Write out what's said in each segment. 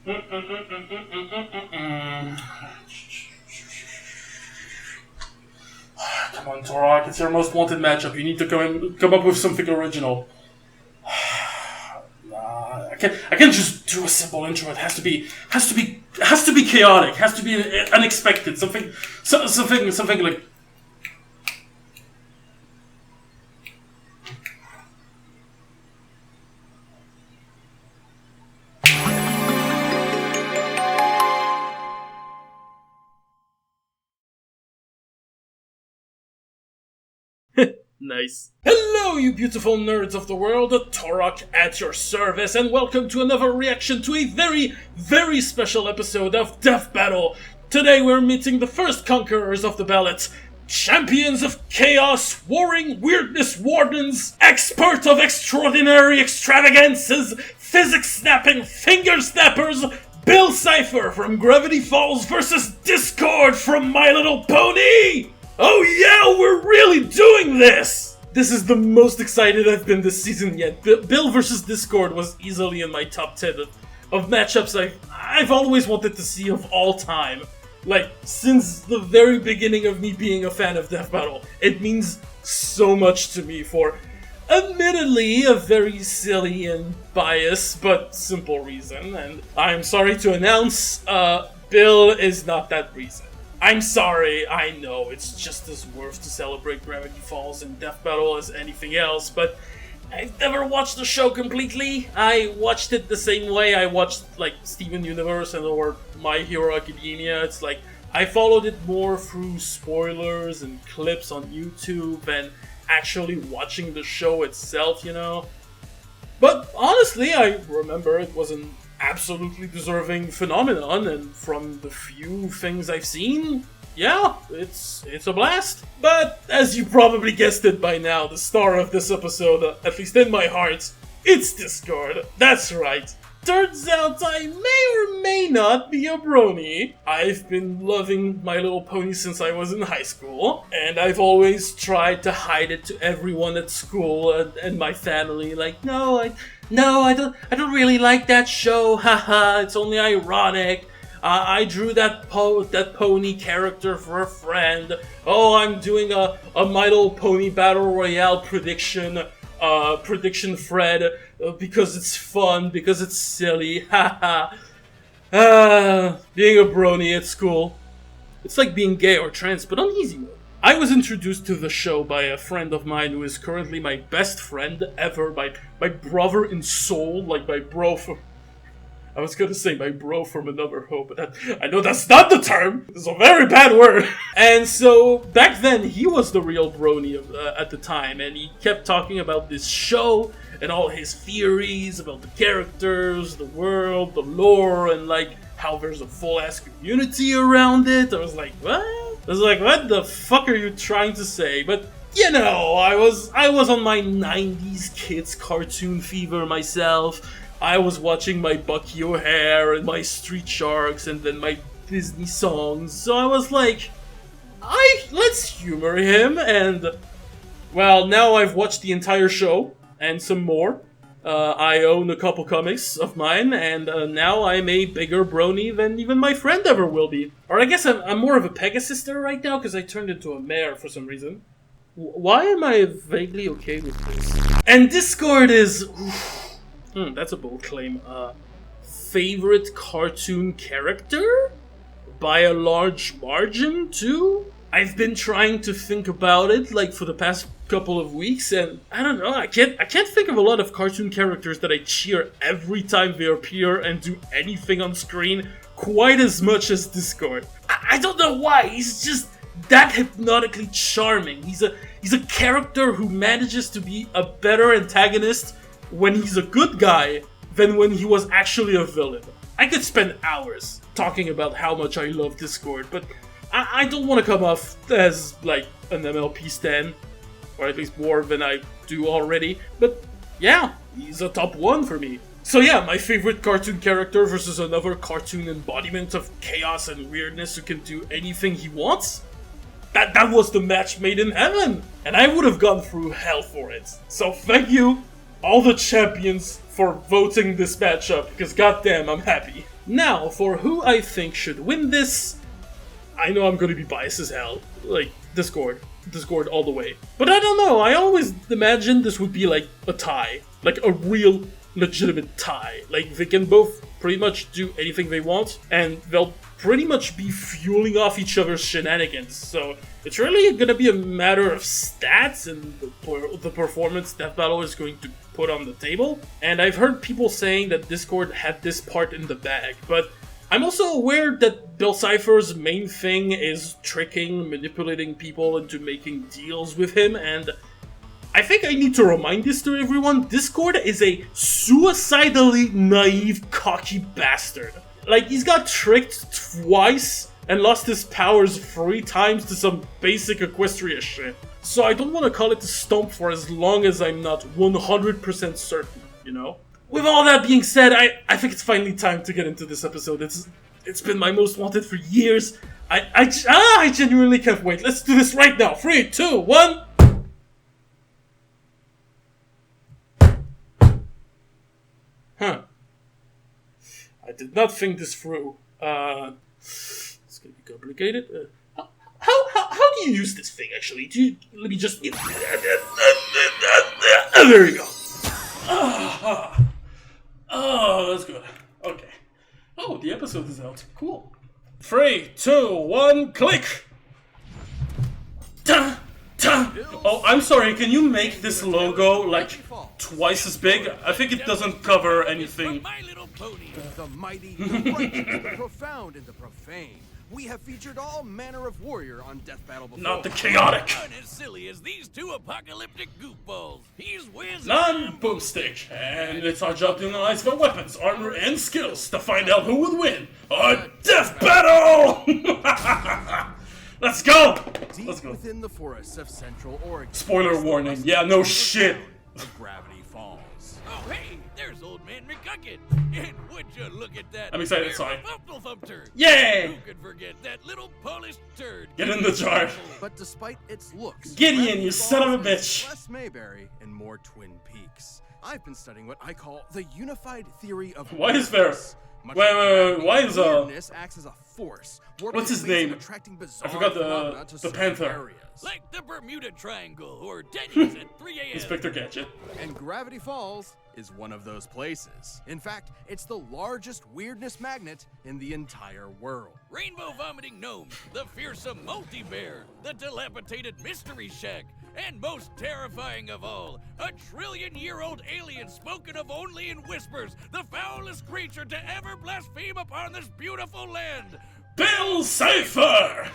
Come on, Turok, it's your most wanted matchup. You need to come up with something original. Nah, I can't just do a simple intro. It has to be chaotic. Has to be unexpected. Something like. Nice. Hello, you beautiful nerds of the world, Turok at your service, and welcome to another reaction to a very, very special episode of Death Battle. Today we're meeting the first conquerors of the ballot, champions of chaos, warring weirdness wardens, expert of extraordinary extravagances, physics-snapping finger snappers, Bill Cipher from Gravity Falls versus Discord from My Little Pony! Oh yeah, we're really doing this! This is the most excited I've been this season yet. Bill vs. Discord was easily in my top 10 of matchups I've always wanted to see of all time. Like, since the very beginning of me being a fan of Death Battle. It means so much to me for, admittedly, a very silly and biased but simple reason. And I'm sorry to announce, Bill is not that reason. I'm sorry, I know, it's just as worth to celebrate Gravity Falls and Death Battle as anything else, but I've never watched the show completely. I watched it the same way I watched, like, Steven Universe or My Hero Academia. It's like, I followed it more through spoilers and clips on YouTube than actually watching the show itself, you know? But honestly, I remember it was an absolutely deserving phenomenon, and from the few things I've seen, yeah, it's a blast. But as you probably guessed it by now, the star of this episode, at least in my heart, it's Discord. That's right. Turns out I may or may not be a brony. I've been loving My Little Pony since I was in high school, and I've always tried to hide it to everyone at school and my family. Like, no, I don't really like that show. Haha, it's only ironic. I drew that pony character for a friend. Oh, I'm doing a My Little Pony Battle Royale prediction thread because it's fun, because it's silly. Haha. Being a brony at school. It's like being gay or trans, but on easy mode. I was introduced to the show by a friend of mine who is currently my best friend ever, my brother in soul, like my bro from... I was gonna say my bro from another home, but I know that's not the term! It's a very bad word! And so, back then, he was the real brony at the time, and he kept talking about this show, and all his theories about the characters, the world, the lore, and like, how there's a full-ass community around it. I was like, what? I was like, what the fuck are you trying to say? But, you know, I was on my 90s kids cartoon fever myself. I was watching my Bucky O'Hare and my Street Sharks and then my Disney songs. So I was like, let's humor him. And, well, now I've watched the entire show and some more. I own a couple comics of mine, and now I'm a bigger brony than even my friend ever will be. Or I guess I'm more of a Pegasister right now, because I turned into a mare for some reason. Why am I vaguely okay with this? And Discord is... that's a bold claim. Favorite cartoon character? By a large margin, too? I've been trying to think about it, like, for the past couple of weeks, and I don't know, I can't think of a lot of cartoon characters that I cheer every time they appear and do anything on screen quite as much as Discord. I don't know why, he's just that hypnotically charming. He's a character who manages to be a better antagonist when he's a good guy than when he was actually a villain. I could spend hours talking about how much I love Discord, but I don't want to come off as, like, an MLP stan, or at least more than I do already, but yeah, he's a top 1 for me. So yeah, my favorite cartoon character versus another cartoon embodiment of chaos and weirdness who can do anything he wants? That was the match made in heaven, and I would have gone through hell for it. So thank you, all the champions, for voting this matchup, because goddamn, I'm happy. Now, for who I think should win this, I know I'm gonna be biased as hell. Like, Discord all the way. But I don't know, I always imagined this would be like a tie. Like a real, legitimate tie. Like, they can both pretty much do anything they want, and they'll pretty much be fueling off each other's shenanigans. So, it's really gonna be a matter of stats and the performance Death Battle is going to put on the table. And I've heard people saying that Discord had this part in the bag, but I'm also aware that Bill Cipher's main thing is tricking, manipulating people into making deals with him, and I think I need to remind this to everyone, Discord is a suicidally naive, cocky bastard. Like, he's got tricked twice and lost his powers 3 times to some basic Equestria shit. So I don't want to call it a stomp for as long as I'm not 100% certain, you know? With all that being said, I think it's finally time to get into this episode. It's been my most wanted for years. I genuinely can't wait. Let's do this right now. 3, 2, 1. Huh. I did not think this through. It's gonna be complicated. How do you use this thing, actually? Let me just... There you go. Oh, that's good. Okay. Oh, the episode is out. Cool. 3, 2, 1, click! Ta! Ta! Oh, I'm sorry, can you make this logo, like, twice as big? I think it doesn't cover anything. The mighty, the righteous, the profound, and the profane. We have featured all manner of warrior on Death Battle before. Not the chaotic. Not as silly as these two apocalyptic goofballs. He's wizard. Non-boomstick, and it's our job to analyze their weapons, armor, and skills to find out who would win a Death Battle! Let's go! Let's go. Within the forests of Central Oregon. Spoiler warning. Yeah, no shit. Of Gravity Falls. Oh, hey, there's old man McGucket. And would you look at that? I'm excited, sorry. Turd. Yay! Who could forget that little polished turd? Get in the jar. But despite its looks, Gideon, Gravity you son of a Falls is bitch. Less Mayberry and more Twin Peaks. I've been studying what I call the unified theory of Why is there... weirdness. Much Wait, like why is weirdness acts as a force. What's his warping name? attracting I bizarre forgot phenomena to the certain Panther. areas. Like the Bermuda Triangle or Denny's at 3 a.m. Inspector Gadget. And Gravity Falls is one of those places. In fact, it's the largest weirdness magnet in the entire world. Rainbow vomiting gnomes, the fearsome multi-bear, the dilapidated mystery shack, and most terrifying of all, a trillion-year-old alien spoken of only in whispers, the foulest creature to ever blaspheme upon this beautiful land. Bill Cipher!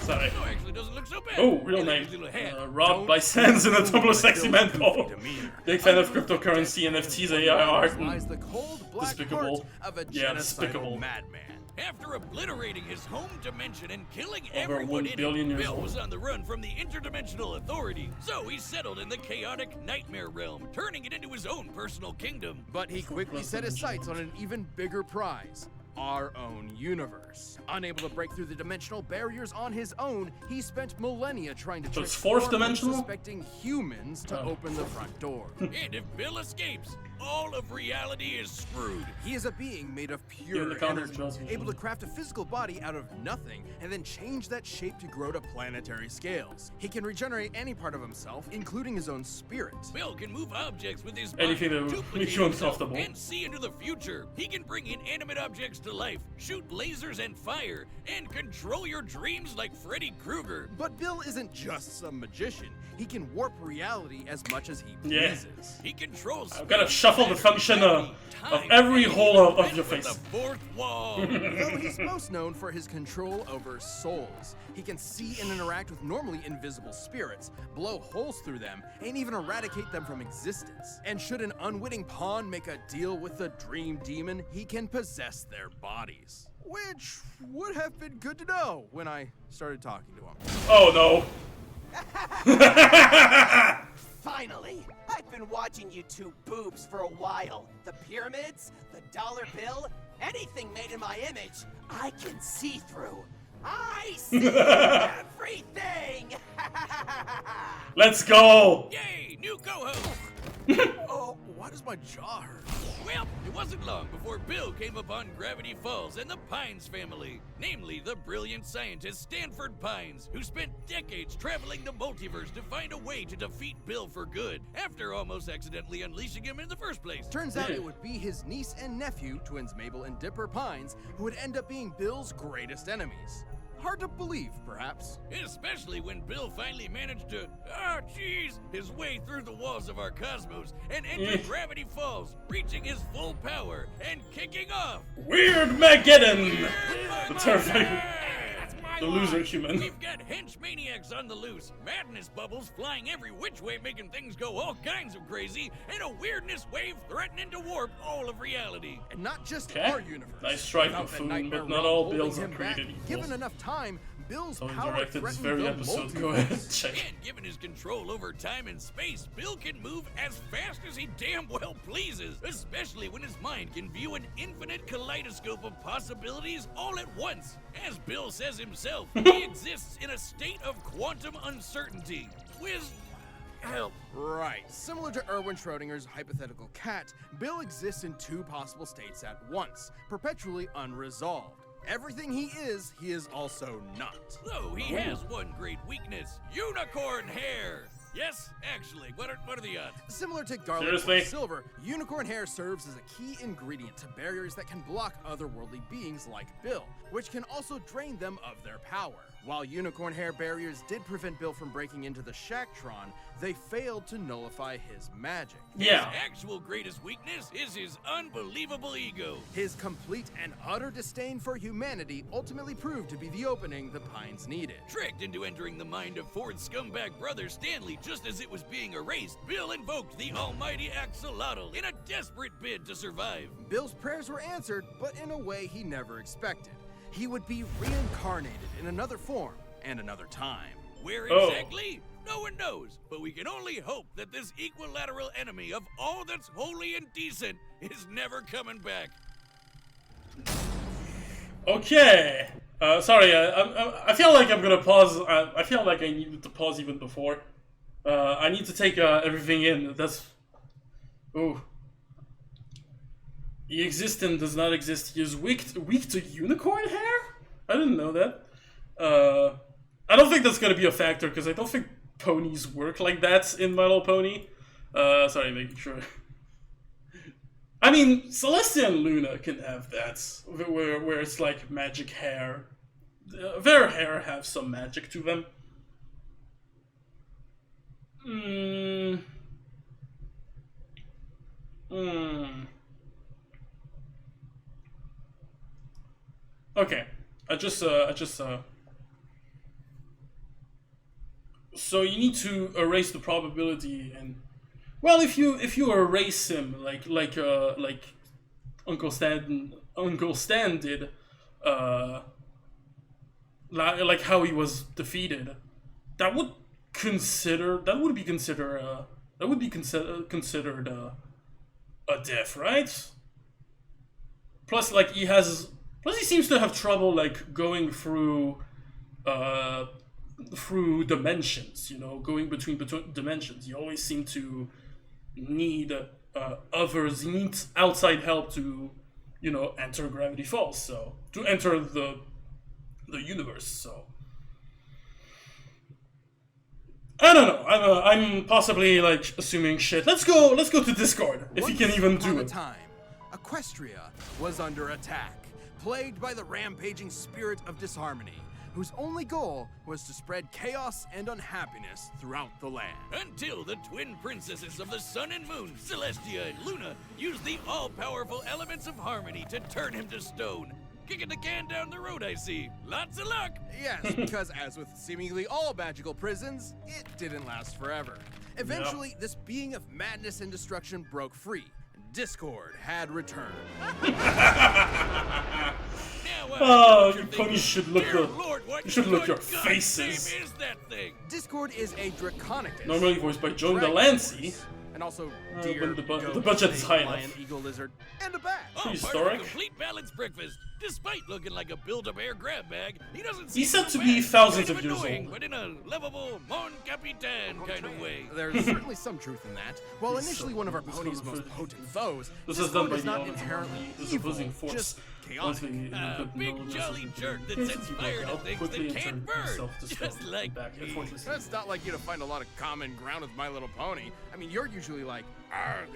Sorry. No, actually doesn't look so bad. Oh, real He name. likes his little hat. Robbed by Sands in a Tumblr Sexy Man Goofy poll. demeanor. Big fan of cryptocurrency, NFTs, AI art. Lies the cold black Despicable. heart of a Yeah, genocidal despicable. madman. After obliterating his home dimension and killing Over everyone 1 in billion it, years Bill old. was on the run from the interdimensional authority. So he settled in the chaotic nightmare realm, turning it into his own personal kingdom. But he quickly set his sights on an even bigger prize. Our own universe. Unable to break through the dimensional barriers on his own, he spent millennia trying to So trick it's fourth poor, dimensional? unsuspecting humans to Oh. open the front door. And if Bill escapes, all of reality is screwed. He is a being made of Yeah, pure the counter energy, draws me. able to craft a physical body out of nothing and then change that shape to grow to planetary scales. He can regenerate any part of himself, including his own spirit. Bill can move objects with his Anything mind, that duplicate makes you himself, uncomfortable. and see into the future. He can bring inanimate objects to life, shoot lasers and fire, and control your dreams like Freddy Krueger. But Bill isn't just some magician. He can warp reality as much as he Yeah. pleases. He controls. I've gotta space, shuffle the matter, function of time, every and hole even of your with face. The fourth wall. Though he's most known for his control over souls. He can see and interact with normally invisible spirits, blow holes through them, and even eradicate them from existence. And should an unwitting pawn make a deal with the dream demon, he can possess their bodies. Which would have been good to know when I started talking to him. Oh no. Finally! I've been watching you two boobs for a while. The pyramids, the dollar bill, anything made in my image, I can see through. I see everything! Let's go. Yay, new co-host. Oh, what is my jaw hurt. Well, it wasn't long before Bill came upon Gravity Falls and the Pines family, namely the brilliant scientist Stanford Pines, who spent decades traveling the multiverse to find a way to defeat Bill for good, after almost accidentally unleashing him in the first place. Turns out it would be his niece and nephew, twins Mabel and Dipper Pines, who would end up being Bill's greatest enemies. Hard to believe, perhaps. Especially when Bill finally managed to, his way through the walls of our cosmos and enter Gravity Falls, reaching his full power and kicking off. Weirdmageddon! The terrifying... The loser human. We've got hench maniacs on the loose, madness bubbles flying every which way making things go all kinds of crazy, and a weirdness wave threatening to warp all of reality. And not just our universe. Nice try, Without that Buffoon, nightmare but not realm all holding Bills are him back, created equal. Given enough time, Bill's Someone power directed this threatened very the episode. multiverse. Go ahead, check. And given his control over time and space, Bill can move as fast as he damn well pleases, especially when his mind can view an infinite kaleidoscope of possibilities all at once. As Bill says himself, he exists in a state of quantum uncertainty, with help. Right. Similar to Erwin Schrödinger's hypothetical cat, Bill exists in two possible states at once, perpetually unresolved. Everything he is also not. Though he has one great weakness, unicorn hair. Yes, actually, what are the odds? Similar to garlic Seriously? or silver, unicorn hair serves as a key ingredient to barriers that can block otherworldly beings like Bill, which can also drain them of their power. While unicorn hair barriers did prevent Bill from breaking into the Shacktron, they failed to nullify his magic. Yeah. His actual greatest weakness is his unbelievable ego. His complete and utter disdain for humanity ultimately proved to be the opening the Pines needed. Tricked into entering the mind of Ford's scumbag brother Stanley just as it was being erased, Bill invoked the almighty axolotl in a desperate bid to survive. Bill's prayers were answered, but in a way he never expected. He would be reincarnated in another form and another time. Where exactly? No one knows, but we can only hope that this equilateral enemy of all that's holy and decent is never coming back. Okay. Sorry, I feel like I'm gonna pause. I feel like I needed to pause even before. I need to take everything in. That's... Ooh. He exists and does not exist. He is weak to unicorn hair? I didn't know that. I don't think that's gonna be a factor, because I don't think ponies work like that in My Little Pony. Sorry, making sure. I mean, Celestia and Luna can have that, where it's like magic hair. Their hair have some magic to them. Okay, so you need to erase the probability, and well, if you erase him like Uncle Stan did, like how he was defeated, that would be considered a death, right? Plus, like he seems to have trouble like going through dimensions, you know, going between dimensions. You always seem to need others. You need outside help to, you know, enter Gravity Falls. So to enter the universe. So I don't know. I'm possibly like assuming shit. Let's go to Discord if you can even do it. Time, Equestria was under attack, plagued by the rampaging spirit of disharmony, whose only goal was to spread chaos and unhappiness throughout the land. Until the twin princesses of the sun and moon, Celestia and Luna, used the all-powerful elements of harmony to turn him to stone. Kicking the can down the road, I see. Lots of luck! Yes, because as with seemingly all magical prisons, it didn't last forever. Eventually, this being of madness and destruction broke free. Discord had returned. Oh, you ponies should look your faces. Is that thing? Discord is a draconic. Normally voiced by Joan Delancey. And also when deer, the goat, budget is snake, high lion, enough. eagle, lizard, and a bat. All part of a Prehistoric. complete balanced breakfast. Despite looking like a Build-A-Bear grab bag, he doesn't seem He's said so to be bad. thousands Kind of years annoying, old. but in a lovable Mon Capitan kind of way. There's certainly some truth in that. While initially one of our pony's most potent foes, This is done Discord by is the not opposing inherently the opposing evil, force. just chaotic. A big jolly jerk that sets fire to things that can't burn, just like me. That's not like you to find a lot of common ground with My Little Pony. I mean, you're usually like,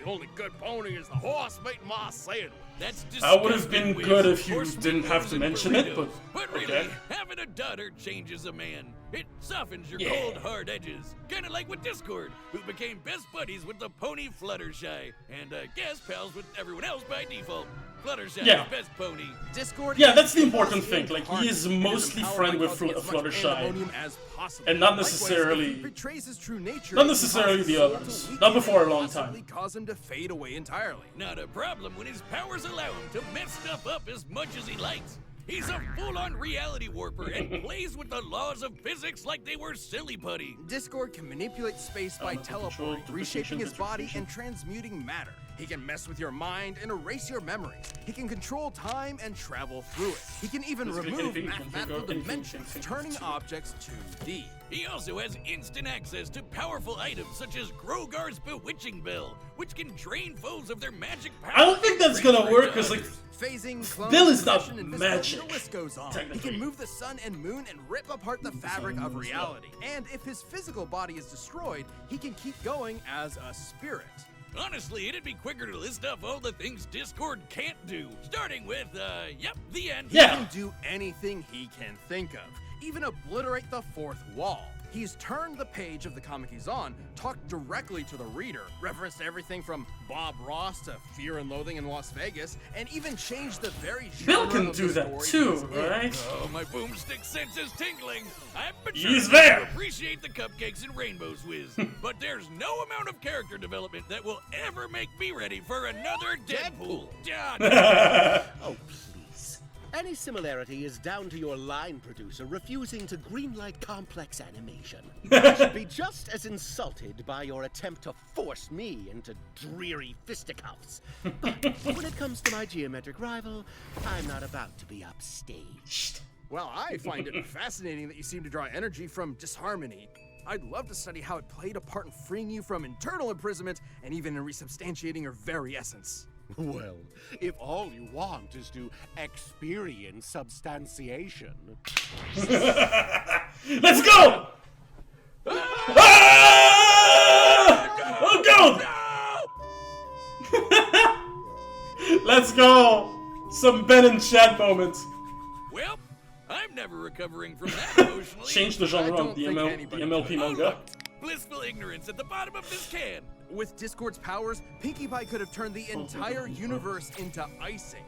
the only good pony is the horse making my sandwich. That's I would have been disgusting, good Wiz. if you Horse didn't have to and mention it, burritos. but really, okay. having a daughter changes a man. It softens your Yeah. cold, hard edges. Kind of like with Discord, who became best buddies with the pony Fluttershy, and guest pals with everyone else by default. Fluttershy's Yeah. best pony. Discord Yeah, is that's the chaos important thing. Like, he incarnate. is It mostly empowered friend by with causing as much Fluttershy, pandemonium as possible. and not Likewise, necessarily- if he betrays his true nature, not it can necessarily cause the his soul others. to weaken Not before and a long possibly time. cause him to fade away entirely. Not a problem when his powers allow him to mess stuff up as much as he likes. He's a full-on reality warper and plays with the laws of physics like they were silly putty. Discord can manipulate space by teleporting, control, reshaping his body, duplication. and transmuting matter. He can mess with your mind and erase your memories. He can control time and travel through it. He can even Basically remove anything, he can mathematical figure out anything, dimensions, anything. turning objects 2D. He also has instant access to powerful items such as Grogar's Bewitching Bell, which can drain foes of their magic power. I don't think that's gonna work, because, like, Phasing, clone, Bill is not possession, and magic, the list goes on. He technically. can move the sun and moon and rip apart the fabric of reality. And if his physical body is destroyed, he can keep going as a spirit. Honestly, it'd be quicker to list off all the things Discord can't do, starting with, the end. He Yeah. can do anything he can think of, even obliterate the fourth wall. He's turned the page of the comic he's on, talked directly to the reader, referenced everything from Bob Ross to Fear and Loathing in Las Vegas, and even changed the very Bill genre can of do the that story too, he's in. right? Oh, my boomstick sense is tingling. I'm He's mature there. enough to appreciate the cupcakes and rainbows, Wiz. But there's no amount of character development that will ever make me ready for another Deadpool. Oh, please. Any similarity is down to your line producer refusing to greenlight complex animation. I should be just as insulted by your attempt to force me into dreary fisticuffs. But when it comes to my geometric rival, I'm not about to be upstaged. Well, I find it fascinating that you seem to draw energy from disharmony. I'd love to study how it played a part in freeing you from internal imprisonment and even in resubstantiating your very essence. Well, if all you want is to experience substantiation. Let's go! Ah! Oh, go! Let's go! Some Ben and Chad moments. Well, I'm never recovering from that emotionally. Change the I genre don't of the, think the anybody MLP could. Oh, manga. look, blissful ignorance at the bottom of this can. With Discord's powers, Pinkie Pie could have turned the entire universe into icing.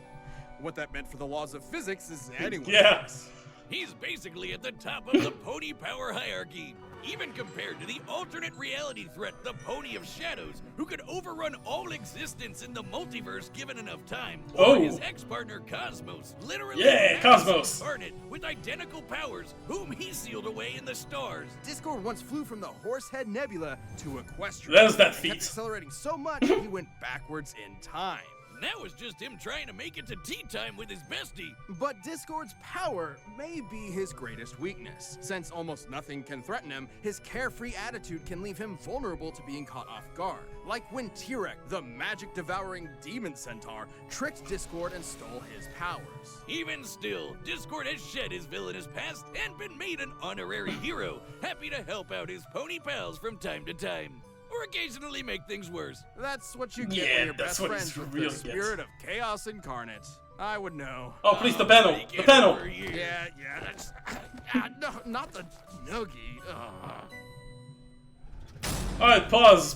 What that meant for the laws of physics is anyone's Yeah. guess. He's basically at the top of the pony power hierarchy, even compared to the alternate reality threat, the Pony of Shadows, who could overrun all existence in the multiverse given enough time. Or Oh. his ex-partner Cosmos, literally Yeah, a Cosmos. incarnate with identical powers, whom he sealed away in the stars. Discord once flew from the Horsehead Nebula to Equestria. There's that He feat. kept accelerating so much he went backwards in time. Now it's just him trying to make it to tea time with his bestie. But Discord's power may be his greatest weakness. Since almost nothing can threaten him, his carefree attitude can leave him vulnerable to being caught off guard. Like when Tirek, the magic-devouring demon centaur, tricked Discord and stole his powers. Even still, Discord has shed his villainous past and been made an honorary hero, happy to help out his pony pals from time to time. Or occasionally make things worse. That's what you get Yeah, when you're that's best what friends it's with really the spirit of chaos incarnate. I would know. Oh, please, the panel! Make The it panel! over here. Yeah, that's... no, not the noogie. Alright, pause.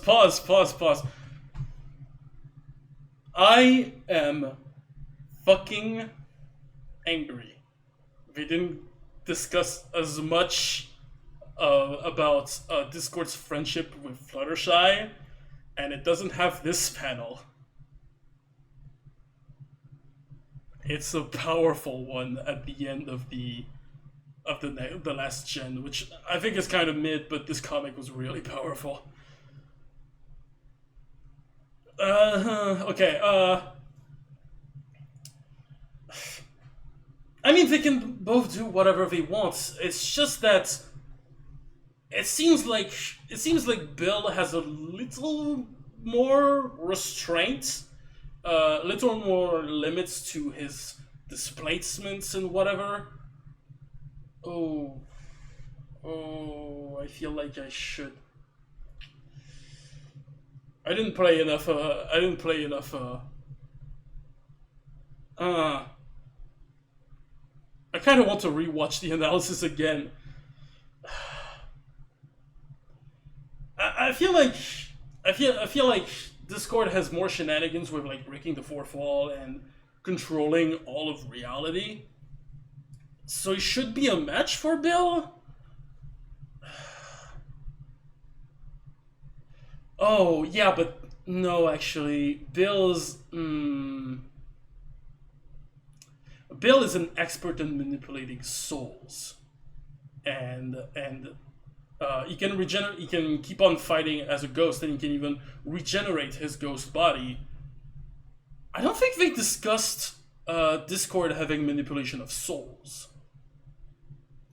I am fucking angry. We didn't discuss as much about Discord's friendship with Fluttershy, and it doesn't have this panel. It's a powerful one at the end of the last gen, which I think is kind of mid, but this comic was really powerful. Okay, I mean, they can both do whatever they want. It's just that it seems like Bill has a little more restraint, little more limits to his displacements and whatever. Oh, I feel like I should. I didn't play enough. I kind of want to rewatch the analysis again. I feel like Discord has more shenanigans with like breaking the fourth wall and controlling all of reality. So it should be a match for Bill. Oh yeah, but no, actually, Bill is an expert in manipulating souls, and he can regenerate. He can keep on fighting as a ghost, and he can even regenerate his ghost body. I don't think they discussed Discord having manipulation of souls.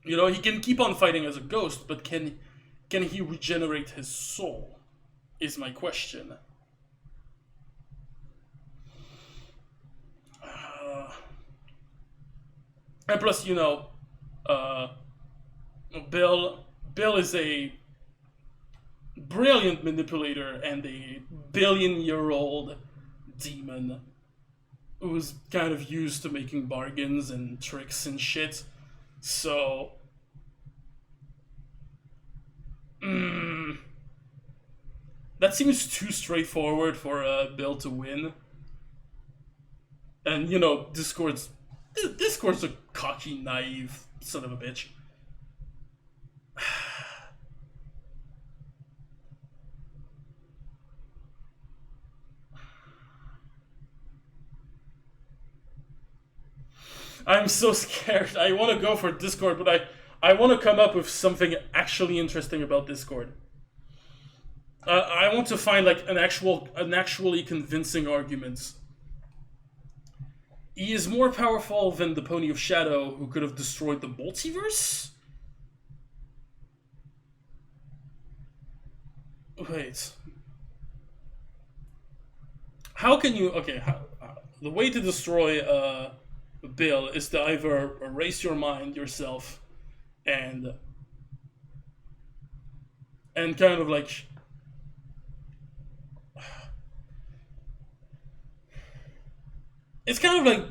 You know, he can keep on fighting as a ghost, but can he regenerate his soul? Is my question. And plus, you know, Bill is a brilliant manipulator and a billion-year-old demon who's kind of used to making bargains and tricks and shit. So, that seems too straightforward for Bill to win. And you know, Discord's a cocky, naive son of a bitch. I'm so scared. I want to go for Discord, but I want to come up with something actually interesting about Discord. I want to find like an actually convincing argument. He is more powerful than the Pony of Shadow, who could have destroyed the multiverse? Wait. How can you... Okay, the way to destroy Bill is to either erase your mind yourself and kind of like... It's kind of like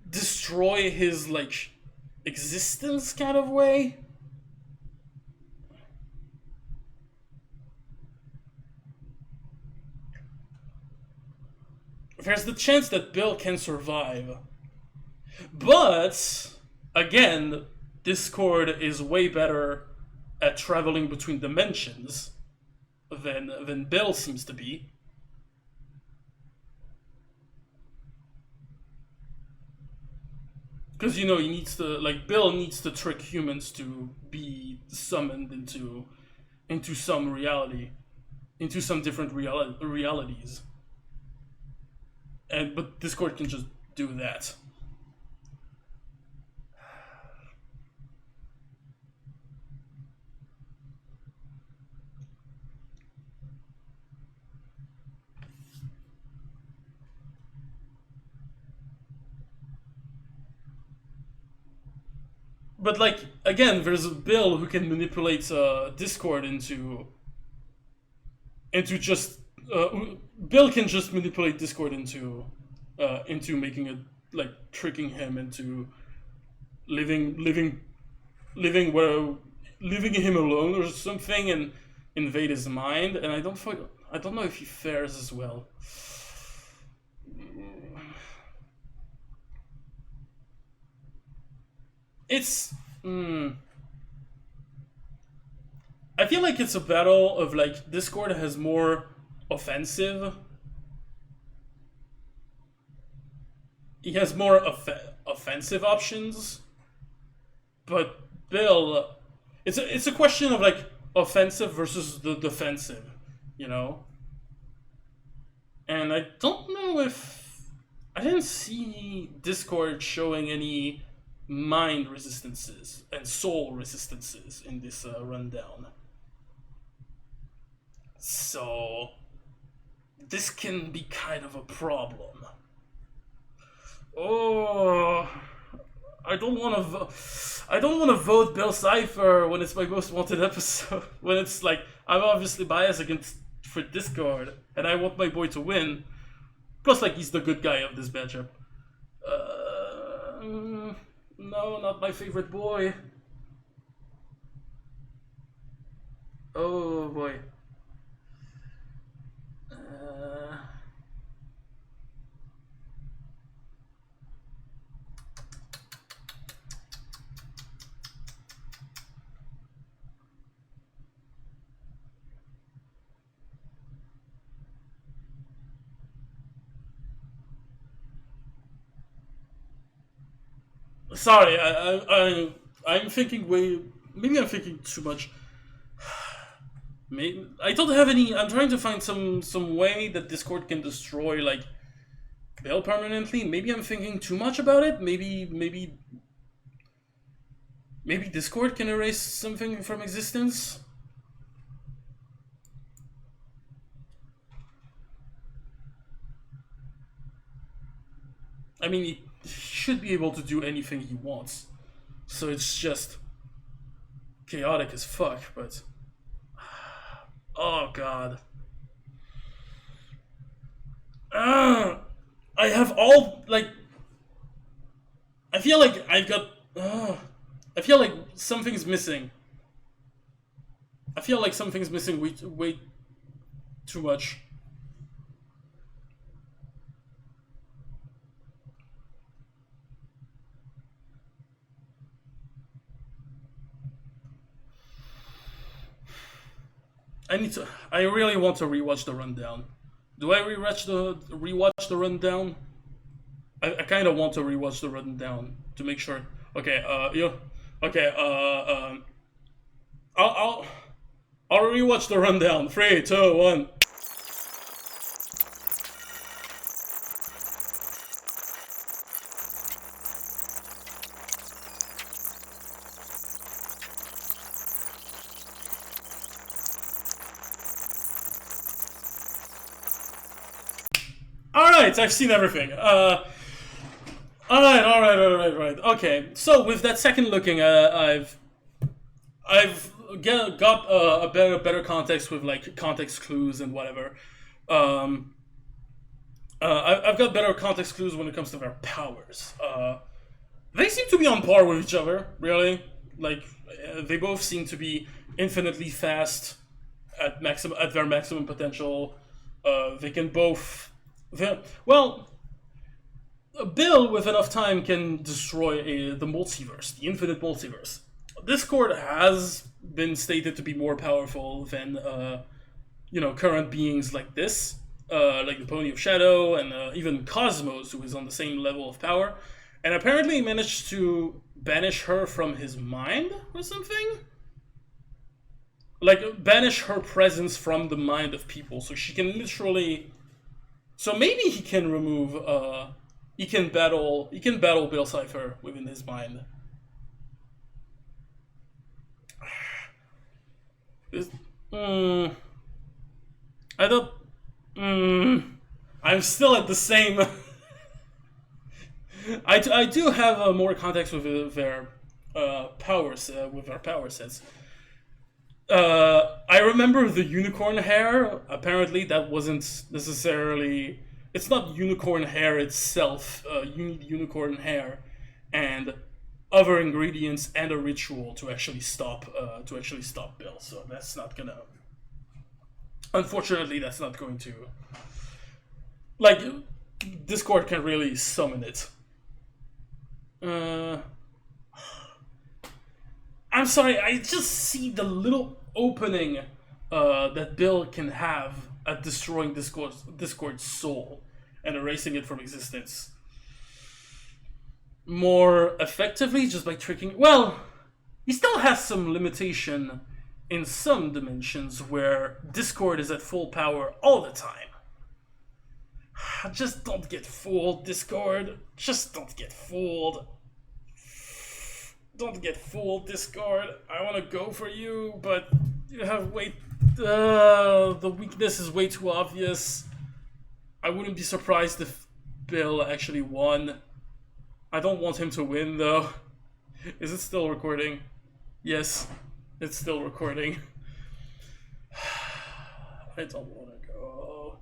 destroy his like existence kind of way. There's the chance that Bill can survive. But again, Discord is way better at traveling between dimensions than Bill seems to be. Because, you know, he needs to, like, Bill needs to trick humans to be summoned into some reality, into some different realities. But Discord can just do that. But like again, there's a Bill who can manipulate Discord into just Bill can just manipulate Discord into making it like tricking him into living him alone or something and invade his mind. And I don't know if he fares as well. It's... I feel like it's a battle of, like, Discord has more offensive. He has more offensive options. But Bill... It's a question of, like, offensive versus the defensive, you know? And I don't know if... I didn't see Discord showing any mind resistances and soul resistances in this rundown. So this can be kind of a problem. Oh, I don't want to vote Bill Cipher when it's my most wanted episode. When it's like I'm obviously biased for Discord, and I want my boy to win. Plus, like, he's the good guy of this matchup. No, not my favorite boy. Oh boy. Sorry, I'm thinking maybe I'm thinking too much. Maybe I don't have any. I'm trying to find some way that Discord can destroy like Bill permanently. Maybe I'm thinking too much about it. Maybe Discord can erase something from existence. I mean, he should be able to do anything he wants. So it's just chaotic as fuck, but... Oh, God. I have all, like... I feel like I've got... I feel like something's missing. I feel like something's missing way too much. I really want to rewatch the rundown. Do I rewatch the rundown? I kind of want to rewatch the rundown to make sure. Okay, I'll rewatch the rundown. 3, 2, 1. Alright, I've seen everything. Alright. Okay, so with that second looking, I've got a better context with like context clues and whatever. I've got better context clues when it comes to their powers. They seem to be on par with each other, really. Like they both seem to be infinitely fast at their maximum potential. They can both. Well, Bill, with enough time, can destroy the multiverse, the infinite multiverse. Discord has been stated to be more powerful than, current beings like this, like the Pony of Shadow, and even Cosmos, who is on the same level of power, and apparently he managed to banish her from his mind or something? Like, banish her presence from the mind of people, so she can literally... So maybe he can remove, he can battle Bill Cipher within his mind. I'm still at the same... I do have more context with their power sets. I remember the unicorn hair. Apparently, that wasn't necessarily. It's not unicorn hair itself. You need unicorn hair and other ingredients and a ritual to actually stop Bill. So that's not gonna. Unfortunately, that's not going to. Like, Discord can really summon it. I'm sorry. I just see the little opening that Bill can have at destroying Discord's soul and erasing it from existence more effectively just by tricking... Well, he still has some limitation in some dimensions where Discord is at full power all the time. Just don't get fooled, Discord. Just don't get fooled. Don't get fooled, Discord. I want to go for you, but you have way... the weakness is way too obvious. I wouldn't be surprised if Bill actually won. I don't want him to win, though. Is it still recording? Yes, it's still recording. I don't want to go.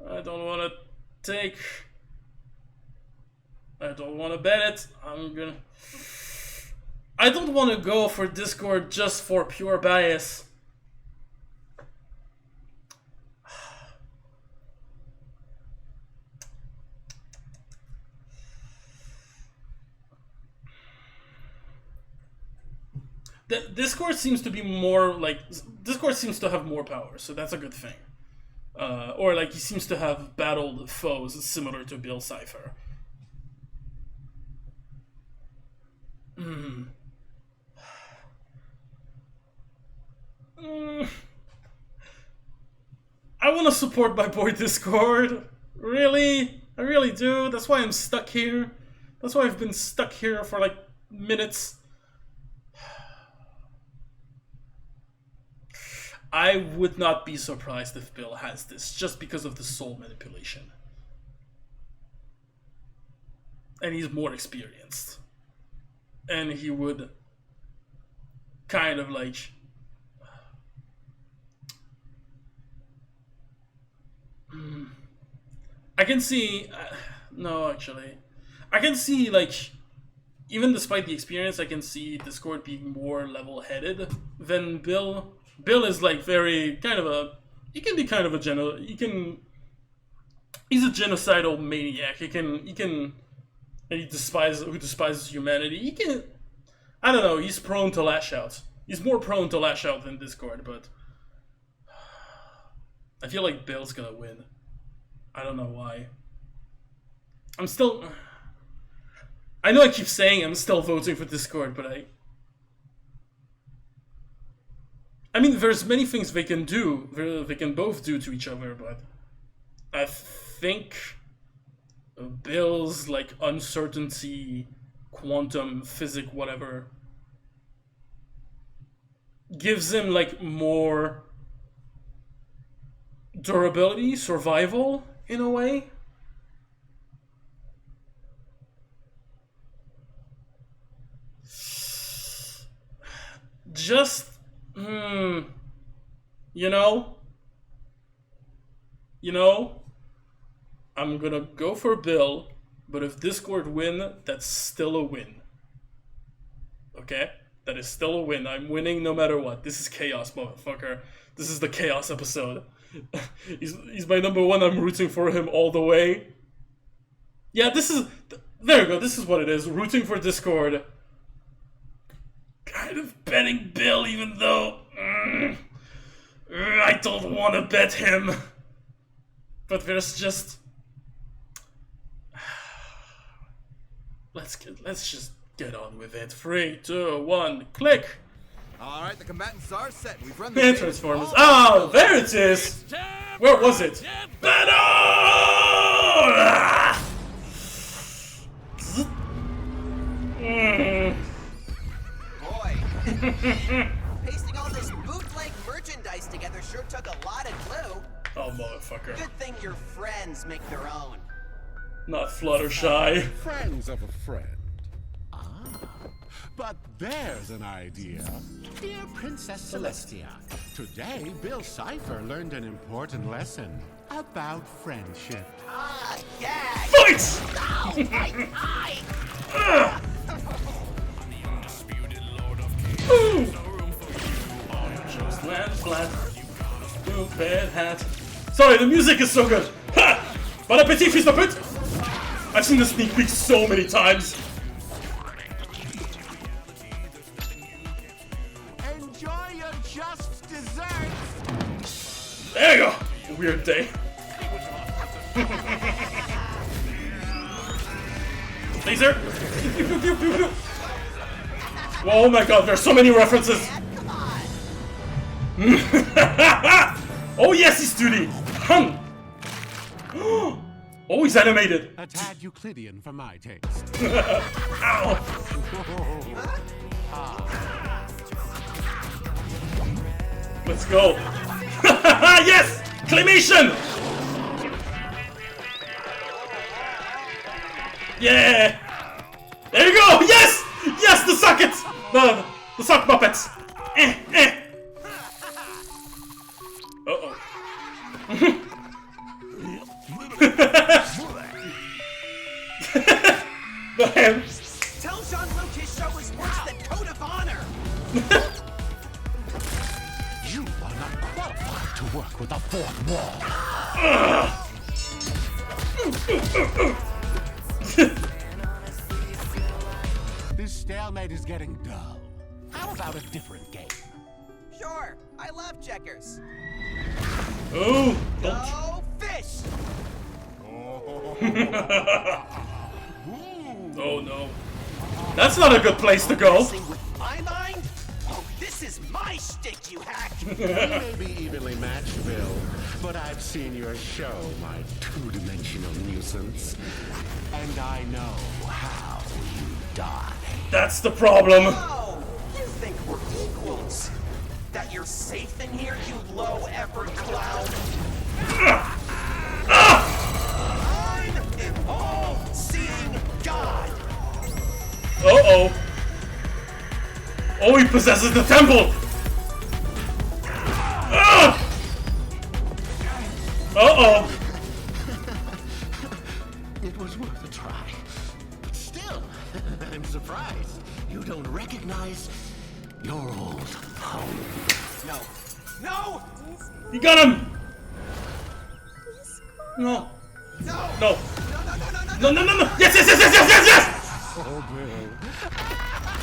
I don't want to take... I don't want to bet it. I don't want to go for Discord just for pure bias. Discord seems to be more like... Discord seems to have more power, so that's a good thing. Or like he seems to have battled foes similar to Bill Cipher. I want to support my boy Discord. Really? I really do. That's why I'm stuck here. That's why I've been stuck here for like minutes. I would not be surprised if Bill has this, just because of the soul manipulation. And he's more experienced. And he would kind of like... I can see... no, actually. I can see, like... Even despite the experience, I can see Discord being more level-headed than Bill. Bill is like very kind of a... He can be kind of a he's a genocidal maniac. He despises humanity. He can... I don't know, he's prone to lash out. He's more prone to lash out than Discord, but... I feel like Bill's gonna win. I don't know why. I'm still... I know I keep saying I'm still voting for Discord, but I mean, there's many things they can do, they can both do to each other, but I think Bill's, like, uncertainty, quantum, physics, whatever, gives him, like, more durability, survival, in a way. Just... You know, I'm gonna go for Bill, but if Discord win, that's still a win. Okay? That is still a win. I'm winning no matter what. This is chaos, motherfucker. This is the chaos episode. He's my number one. I'm rooting for him all the way. Yeah, this is... There you go. This is what it is. Rooting for Discord. Kind of betting Bill, even though... I don't want to bet him. But there's just... Let's just get on with it. 3, 2, 1, click! Alright, the combatants are set. We've run the And game. Transformers. Oh, there it is! Where was it? Battle! Boy, pasting all this bootleg merchandise together sure took a lot of glue. Oh, motherfucker. Good thing your friends make their own. Not Fluttershy. Friends of a friend. But there's an idea. Dear Princess Celestia, today Bill Cipher learned an important lesson about friendship. Ah, gag! Fight! Ow, my eye! Ooh! Just land flat. Stupid hat. Sorry, the music is so good. Ha! Bon appetit, fils de pute! I've seen the sneak peek so many times. Enjoy your just desserts. There you go. Weird day. Laser. Pew, pew, pew, pew, pew. Oh my god, there's so many references. Dad, come on! Oh yes, he's duty. Hung. Always animated. A tad Euclidean for my taste. Ow. Let's go. Yes! Claymation! Yeah! There you go! Yes! Yes, the sockets! The sock puppets! Uh-oh. Man. Tell Jean-Luc his show is worse than Code of Honor! You are not qualified to work with the fourth wall. This stalemate is getting dull. How about a different game? Sure, I love checkers. Oh, Go fish! oh no. That's not a good place to go. Messing with my mind? Oh, this is my shtick, you hack! We may be evenly matched, Bill, but I've seen your show, my two-dimensional nuisance. And I know how you die. That's the problem. Oh, you think we're equals? That you're safe in here, you low-effort clown? I'm an all-seeing God! Uh-oh. Oh, he possesses the temple! Uh-oh. It was worth a try. But still, I'm surprised you don't recognize your old home. No. No! You got him! No. No! No. No, no, no, no, no, No, no, no, no! Yes, yes, yes, yes, yes, yes, yes! Oh, Bill.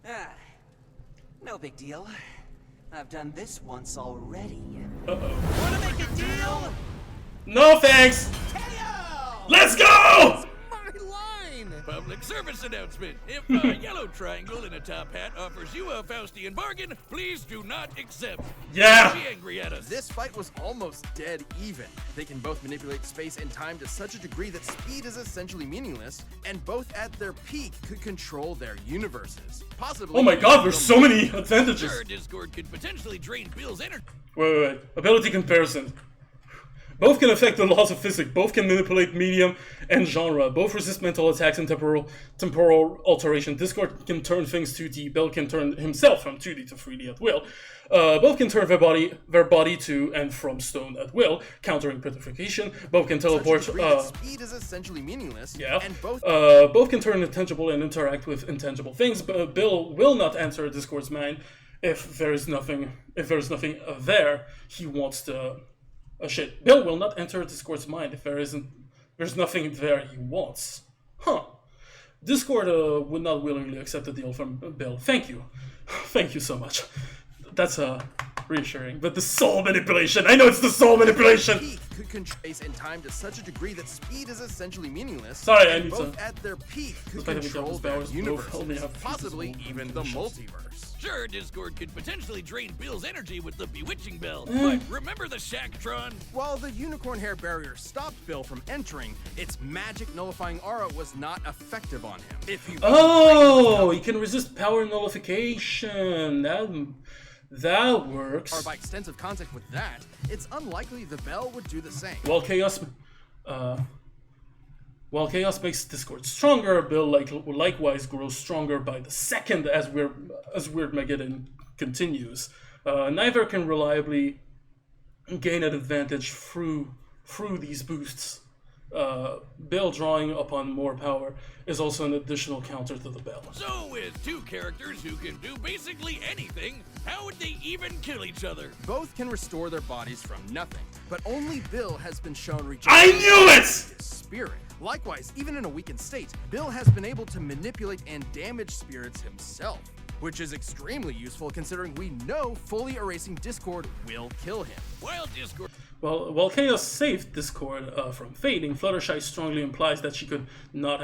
Ah, no big deal. I've done this once already. Uh-oh. Wanna make a deal? No thanks! KO! Let's go! My line! Public service announcement. If a yellow triangle in a top hat offers you a Faustian bargain, please do not accept. Yeah. Be angry at us. This fight was almost dead even. They can both manipulate space and time to such a degree that speed is essentially meaningless, and both at their peak could control their universes. Possibly. Oh my god, there's so many advantages. Sure, Discord could potentially drain Bill's energy. Wait. Ability comparison. Both can affect the laws of physics. Both can manipulate medium and genre. Both resist mental attacks and temporal alteration. Discord can turn things 2D. Bill can turn himself from 2D to 3D at will. Both can turn their body to and from stone at will, countering petrification. Both can teleport. Speed is essentially meaningless. Yeah. And both. Both can turn intangible and interact with intangible things. But Bill will not enter Discord's mind if there's nothing. If there's nothing there, he wants to. Shit. Bill will not enter Discord's mind if there's nothing there he wants. Huh. Discord would not willingly accept the deal from Bill. Thank you. Thank you so much. That's reassuring. But the soul manipulation. I know it's the soul manipulation. Peak could control space and time to such a degree that speed is essentially meaningless. Sorry, I and need both to- at their peak could Despite having control countless their powers, both only universes, have possibly feasible even the combinations. multiverse. Sure, Discord could potentially drain Bill's energy with the bewitching bell, but remember the Shacktron? While the unicorn hair barrier stopped Bill from entering, its magic nullifying aura was not effective on him. If he Oh, he can resist power nullification. That works. or by extensive contact with that, it's unlikely the bell would do the same. While chaos makes Discord stronger, Bill likewise grows stronger by the second as Weird Megaddon continues. Neither can reliably gain an advantage through these boosts. Bill drawing upon more power is also an additional counter to the bell. So with two characters who can do basically anything, how would they even kill each other? Both can restore their bodies from nothing, but only Bill has been shown I knew it! his spirit. Likewise, even in a weakened state, Bill has been able to manipulate and damage spirits himself, which is extremely useful considering we know fully erasing Discord will kill him. While Discord While Chaos saved Discord from fading, Fluttershy strongly implies that she could not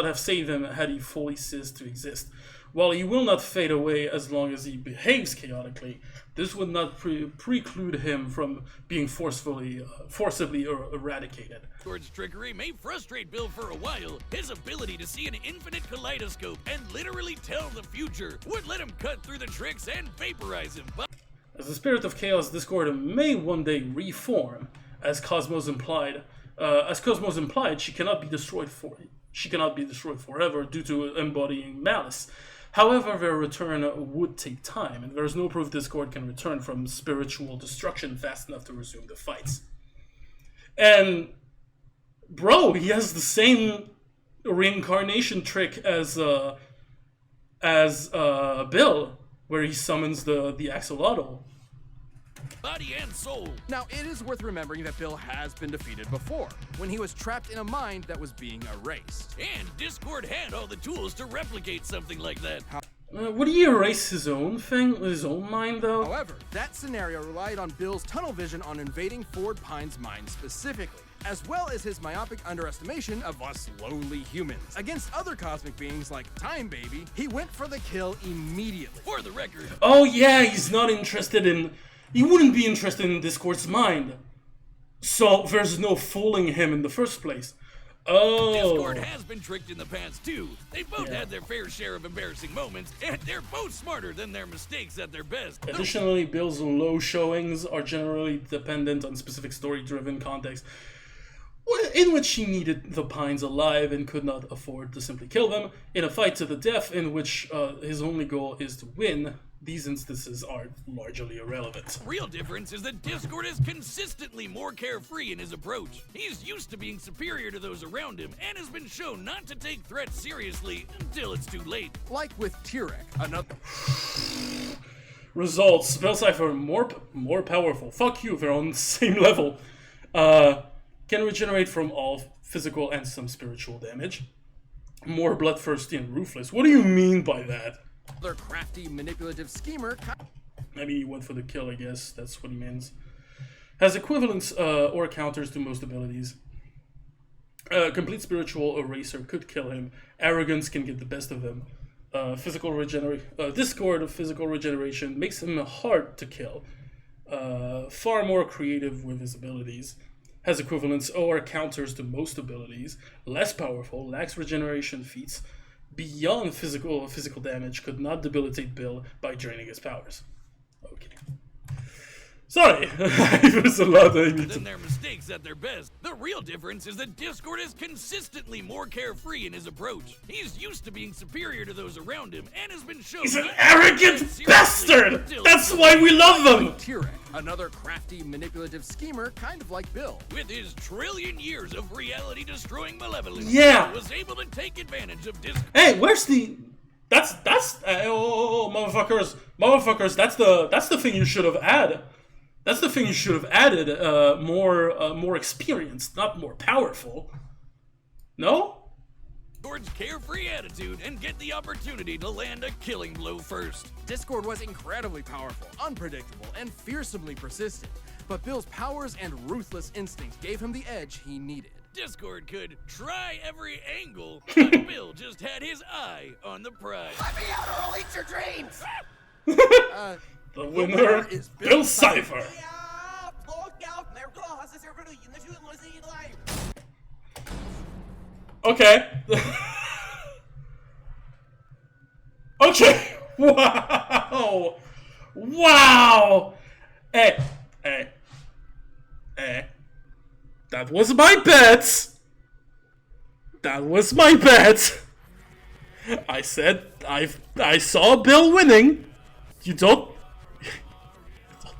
have saved him had he fully ceased to exist. While he will not fade away as long as he behaves chaotically, this would not preclude him from being forcibly eradicated. Discord's trickery may frustrate Bill for a while. His ability to see an infinite kaleidoscope and literally tell the future would let him cut through the tricks and vaporize him. But as the spirit of chaos, Discord may one day reform, as Cosmos implied. She cannot be destroyed forever due to embodying malice. However, their return would take time, and there is no proof Discord can return from spiritual destruction fast enough to resume the fights. And bro, he has the same reincarnation trick as Bill, where he summons the axolotl. body and soul. Now, it is worth remembering that Bill has been defeated before, when he was trapped in a mind that was being erased. And Discord had all the tools to replicate something like that. Would he erase his own mind, though? However, that scenario relied on Bill's tunnel vision on invading Ford Pine's mind specifically, as well as his myopic underestimation of us lowly humans. Against other cosmic beings like Time Baby, he went for the kill immediately. For the record, Oh yeah, he wouldn't be interested in Discord's mind. So there's no fooling him in the first place. Oh. Discord has been tricked in the past too. They both had their fair share of embarrassing moments, and they're both smarter than their mistakes at their best. Additionally, Bill's low showings are generally dependent on specific story-driven context, in which he needed the Pines alive and could not afford to simply kill them. In a fight to the death in which his only goal is to win, these instances are largely irrelevant. Real difference is that Discord is consistently more carefree in his approach. He's used to being superior to those around him and has been shown not to take threats seriously until it's too late. Like with Tirek, another... Results: Spell Cipher more powerful. Fuck you, they're on the same level. Can regenerate from all physical and some spiritual damage. More bloodthirsty and ruthless. What do you mean by that? Other crafty, manipulative schemer... Maybe he went for the kill, I guess. That's what he means. Has equivalents or counters to most abilities. Complete spiritual eraser could kill him. Arrogance can get the best of him. Discord of physical regeneration makes him hard to kill. Far more creative with his abilities. Has equivalents or counters to most abilities. Less powerful. Lacks regeneration feats. Beyond physical damage, could not debilitate Bill by draining his powers. Okay. Sorry, there's a lot I need to... Than their mistakes at their best. The real difference is that Discord is consistently more carefree in his approach. He's used to being superior to those around him and has been shown... He's an arrogant bastard! That's why we love him! Tirek, another crafty, manipulative schemer, kind of like Bill. With his trillion years of reality-destroying malevolence, Yeah. he was able to take advantage of Discord. Hey, where's the... motherfuckers, that's the thing you should have added. That's the thing you should have added, more experienced, not more powerful. No? Discord's carefree attitude and get the opportunity to land a killing blow first. Discord was incredibly powerful, unpredictable, and fearsomely persistent, but Bill's powers and ruthless instincts gave him the edge he needed. Discord could try every angle, but Bill just had his eye on the prize. Let me out or I'll eat your dreams! The winner is Bill Cipher. Okay. Okay. Wow. Wow. Hey. That was my bet. I said I saw Bill winning. You don't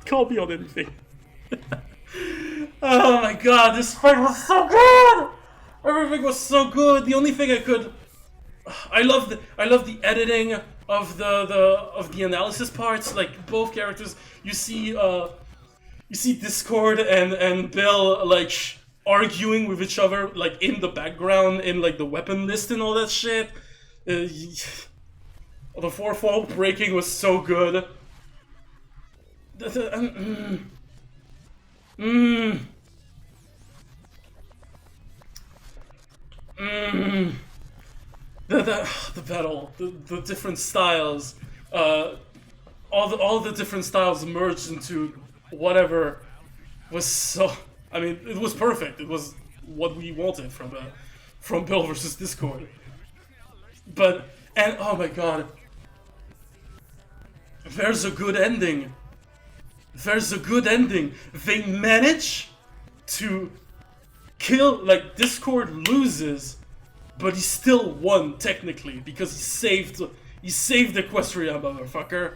call me on anything. Oh my god, this fight was so good! Everything was so good. The only thing I love the editing of the analysis parts. Like both characters, you see Discord and Bill like arguing with each other like in the background in like the weapon list and all that shit. The fourth wall breaking was so good. the battle, the different styles, all the different styles merged into whatever was so. I mean, it was perfect. It was what we wanted from Bill versus Discord. But and oh my god, there's a good ending. There's a good ending. They manage to kill, like, Discord loses, but he still won technically because he saved Equestria, motherfucker.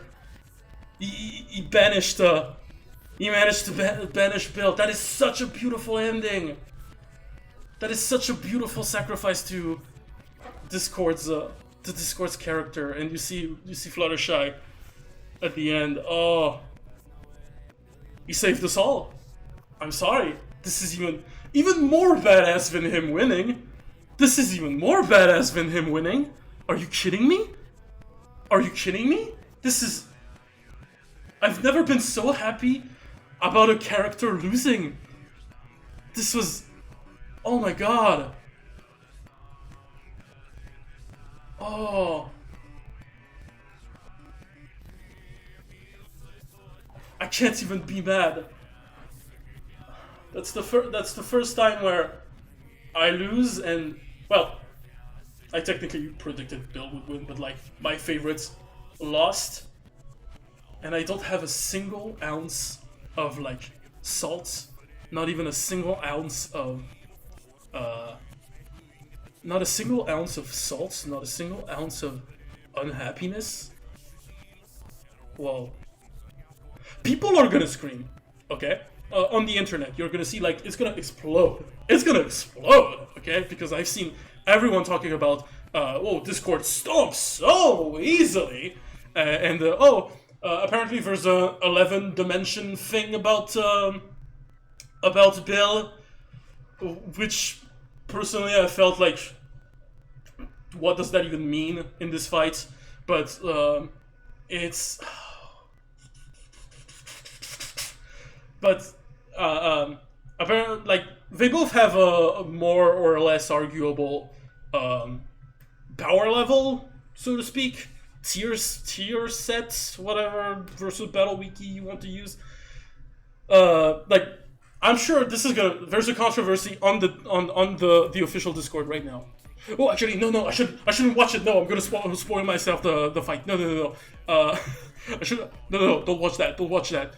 He banished he managed to banish Bill. That is such a beautiful ending. That is such a beautiful sacrifice to Discord's character, and you see Fluttershy at the end. Oh, he saved us all. I'm sorry. This is even more badass than him winning. This is even more badass than him winning. Are you kidding me? Are you kidding me? This is... I've never been so happy about a character losing. This was... Oh my god. Oh. I can't even be mad. That's the first time where I lose, and well, I technically predicted Bill would win, but like my favorites lost, and I don't have a single ounce of like salt, not even a single ounce of not a single ounce of salt, not a single ounce of unhappiness. Well, people are gonna scream, okay? On the internet, you're gonna see, like, it's gonna explode. It's gonna explode, okay? Because I've seen everyone talking about, oh, Discord stomps so easily. Apparently there's a 11 dimension thing about Bill, which personally I felt like, what does that even mean in this fight? But it's... But apparently, like, they both have a more or less arguable power level, so to speak. Tier set, whatever versus Battle Wiki you want to use. Like, I'm sure this is gonna. There's a controversy on the official Discord right now. Oh, actually, no, I shouldn't watch it. No, I'm gonna spoil myself the fight. No. I should. No, don't watch that. Don't watch that.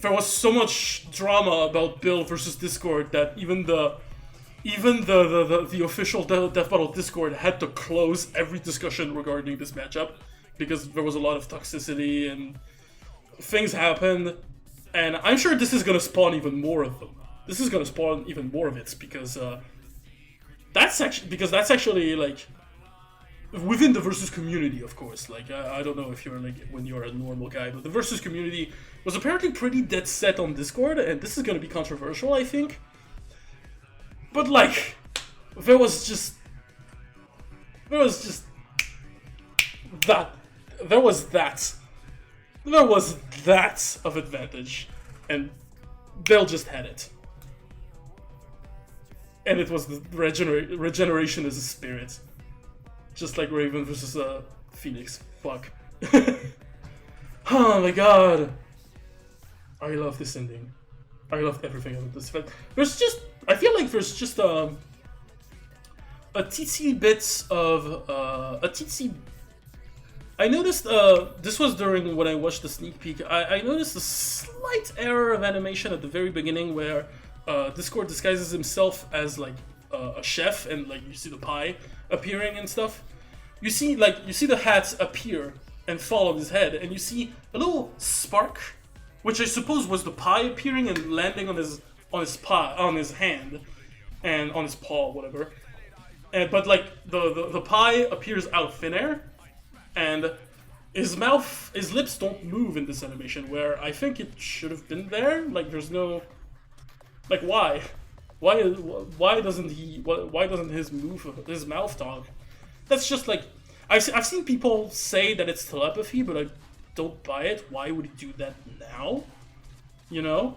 There was so much drama about Bill versus Discord that even the official Death Battle Discord had to close every discussion regarding this matchup because there was a lot of toxicity and things happened, and I'm sure this is gonna spawn even more of them. This is gonna spawn even more of it because that's actually like. Within the versus community, of course. Like, I don't know if you're like when you're a normal guy, but the versus community was apparently pretty dead set on Discord, and this is gonna be controversial, I think. But like, there was just that of advantage, and Bill just had it, and it was the regeneration as a spirit. Just like Raven versus Phoenix. Fuck. Oh my god. I love this ending. I love everything about this fight. I feel like there's just a teensy bit of I noticed this was during when I watched the sneak peek. I noticed a slight error of animation at the very beginning where Discord disguises himself as like a chef, and like you see the pie appearing and stuff. You see the hat appear and fall on his head, and you see a little spark, which I suppose was the pie appearing and landing on his hand and on his paw, whatever. But like the pie appears out of thin air, and his lips don't move in this animation, where I think it should have been there. Like, there's no, like, why doesn't his mouth talk? That's just like, I've seen people say that it's telepathy, but I don't buy it. Why would he do that now? You know?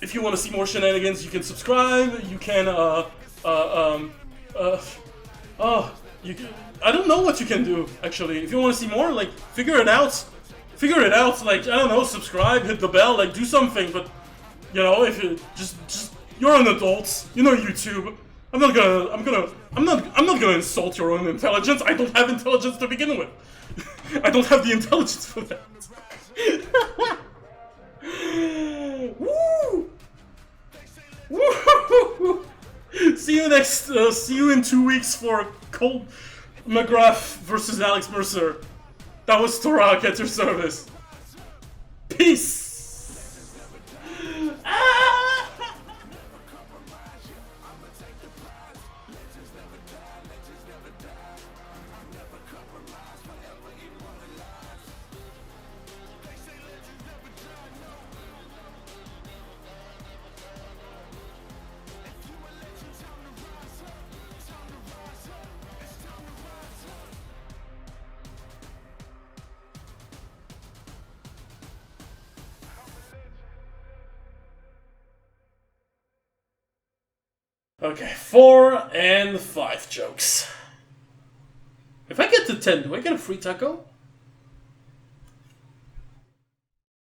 if you want to see more shenanigans, you can subscribe. You can I don't know what you can do actually. If you want to see more, like figure it out. Like I don't know, subscribe, hit the bell, like do something. But you know, if you just you're an adult, you know YouTube. I'm not gonna insult your own intelligence. I don't have intelligence to begin with. I don't have the intelligence for that. Woo! Woo! See you in 2 weeks for Colt McGrath versus Alex Mercer. That was Torak at your service. Peace! Ah! Okay, 4 and 5 jokes. If I get to 10, do I get a free taco?